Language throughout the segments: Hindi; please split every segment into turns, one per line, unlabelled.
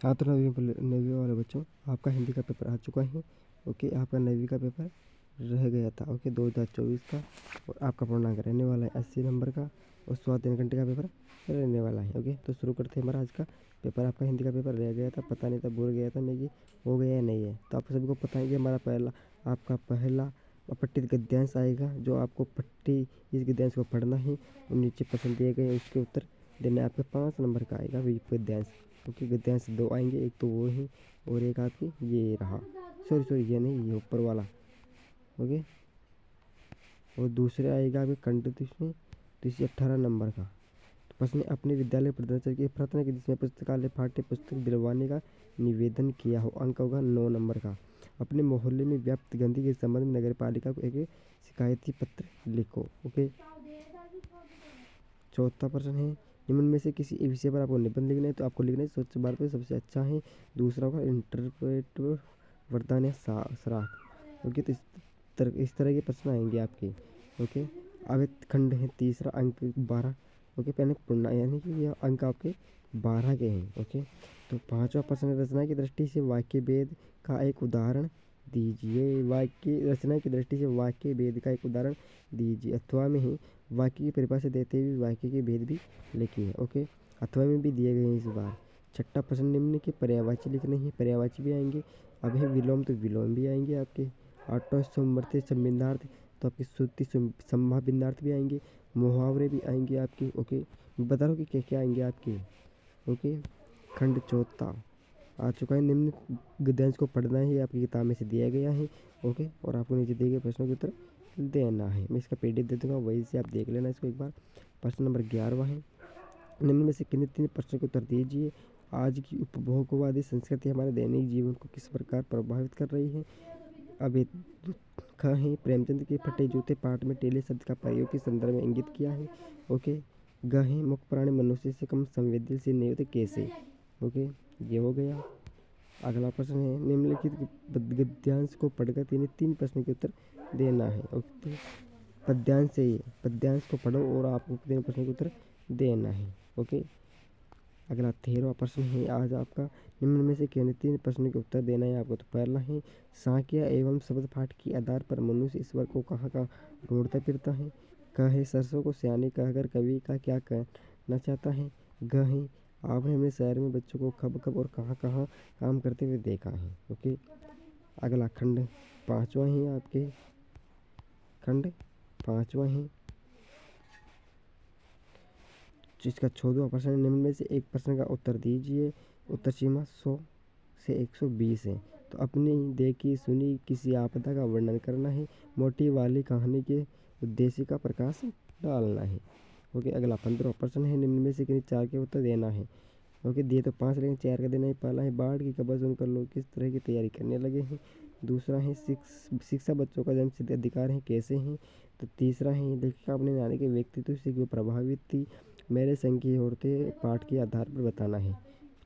हाँ तो नवीं वाले बच्चों, आपका हिंदी का पेपर आ चुका है। ओके, आपका नवीं का पेपर रह गया था। ओके, 2024 का। और आपका पूर्णांक रहने वाला है 80 नंबर का। और 3.25 घंटे का पेपर रहने वाला है। ओके, तो शुरू करते हैं हमारा आज का पेपर। आपका हिंदी का पेपर रह गया था, पता नहीं था, भूल गया था मैं कि हो गया या नहीं है। तो आप सभी को पता है कि हमारा आपका पहला पट्टित गद्यांश आएगा, जो आपको पट्टी इस गद्यांश को पढ़ना है और नीचे पसंद दिए गए उसके उत्तर देना। आपके 5 नंबर का आएगा गद्यांश। क्योंकि गद्यांश 2 आएंगे, एक तो वो ही और एक आपकी ये रहा, सॉरी ये नहीं, ये ऊपर वाला। ओके, और दूसरे आएगा आपके कंठस्थ में, तो इसे 18 नंबर का। तो प्रश्न, अपने विद्यालय प्रधानाचार्य की प्रार्थना की जिसमें पुस्तकालय पाठ्य पुस्तक दिलवाने का निवेदन किया हो, अंक होगा 9 नंबर का। अपने मोहल्ले में व्याप्त गंदगी के संबंध में नगर पालिका को एक शिकायती पत्र लिखो। ओके, चौथा प्रश्न है, निम्न में से किसी एक विषय पर आपको निबंध लिखना है। तो आपको लिखना है स्वच्छ भारत में सबसे अच्छा है। दूसरा होगा इंटरप्रेट वरदान या श्राप। ओके, तो इस तरह के प्रश्न आएंगे आपके। ओके, अब खंड है तीसरा, अंक 12। ओके, पहले पूर्ण यानी कि यह अंक आपके 12 के हैं। ओके, तो पांचवा प्रश्न, रचना की दृष्टि से वाक्य भेद का एक उदाहरण दीजिए। वाक्य रचना की दृष्टि से वाक्य भेद का एक उदाहरण दीजिए। अथवा में ही वाक्य की परिभाषा देते हुए वाक्य के भेद भी लिखिए। ओके, अथवा में भी दिए गए हैं इस बार। छठा प्रश्न, निम्न के पर्यायवाची लिखने हैं। पर्यायवाची भी आएंगे। अब है विलोम, तो विलोम भी आएंगे आपके। आठवां समवर्ती संबंधार्थ, तो आपकी श्रुति संभाविन्नार्थ भी आएंगे। मुहावरे भी आएंगे आपके। ओके, बता रहा हूँ कि क्या क्या आएंगे आपके। ओके, खंड चौथा आ चुका है। निम्न गद्यांश को पढ़ना ही आपकी किताब में से दिया गया है। ओके, और आपको नीचे दिए गए प्रश्नों के उत्तर देना है। मैं इसका पीडीएफ दे दूंगा, वहीं से आप देख लेना इसको एक बार। प्रश्न नंबर 11 है, निम्न में से किन्हीं 3 प्रश्नों के उत्तर दीजिए। आज की उपभोगवादी संस्कृति हमारे दैनिक जीवन को किस प्रकार प्रभावित कर रही है। अब ख है, प्रेमचंद के फटे जूते पाठ में टेली शब्द का प्रयोग के संदर्भ में इंगित किया है। ओके, ग है, मुख्य प्राणी मनुष्य से कम संवेदनशील नहीं होते कैसे। ओके, ये हो गया। अगला प्रश्न है, निम्नलिखित गद्यांश को पढ़कर 3 प्रश्न के उत्तर देना है। ओके, पद्यांश से ही पद्यांश को पढ़ो और आपको 3 प्रश्न के उत्तर देना है। ओके, अगला 13वां प्रश्न है आज आपका, निम्न में से किन 3 प्रश्नों के उत्तर देना है आपको। तो पहला है, सांख्य एवं शब्द पाठ के आधार पर मनुष्य ईश्वर को कहाँ कहाँ ढूंढता फिरता है। क है, सरसों को सियानी कहकर कवि का क्या कहना चाहता है। ग है, आपने अपने शहर में बच्चों को कब कब और कहाँ कहाँ काम करते हुए देखा है। ओके, अगला खंड 5वां है आपके, खंड 5वां है जिसका 14वां प्रश्न, निम्न में से एक प्रश्न का उत्तर दीजिए। उत्तर सीमा 100 से 120 है। तो अपनी देखी सुनी किसी आपदा का वर्णन करना है। मोटी वाली कहानी के उद्देश्य का प्रकाश डालना है। ओके, अगला 15वां प्रश्न है, निम्न में से किन्हीं 4 के उत्तर देना है। ओके, दिए तो 5 लेकिन 4 का देना है। पहला है, बाढ़ की खबर सुनकर लोग किस तरह की तैयारी करने लगे हैं। दूसरा है, शिक्षा बच्चों का जन्मसिद्ध अधिकार है कैसे हैं। तो तीसरा है, लेखिका अपने नानी के व्यक्तित्व से क्यों प्रभावित थी। मेरे संग की औरतें पाठ के आधार पर बताना है।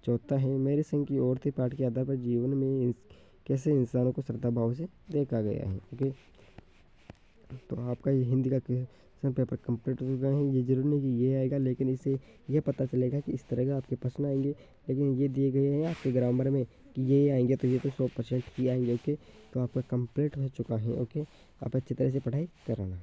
चौथा है, मेरे संग की औरतें पाठ के आधार पर जीवन में कैसे इंसानों को श्रद्धा भाव से देखा गया है। ओके, तो आपका ये हिंदी का क्वेश्चन पेपर कंप्लीट हो गए हैं। ये जरूर नहीं कि ये आएगा, लेकिन इससे ये पता चलेगा कि इस तरह का आपके प्रश्न आएंगे। लेकिन ये दिए गए हैं आपके ग्रामर में कि ये आएंगे, तो ये तो 100% ही आएंगे। ओके, तो आपका कंप्लीट हो चुका है। ओके, आप अच्छी तरह से पढ़ाई कराना।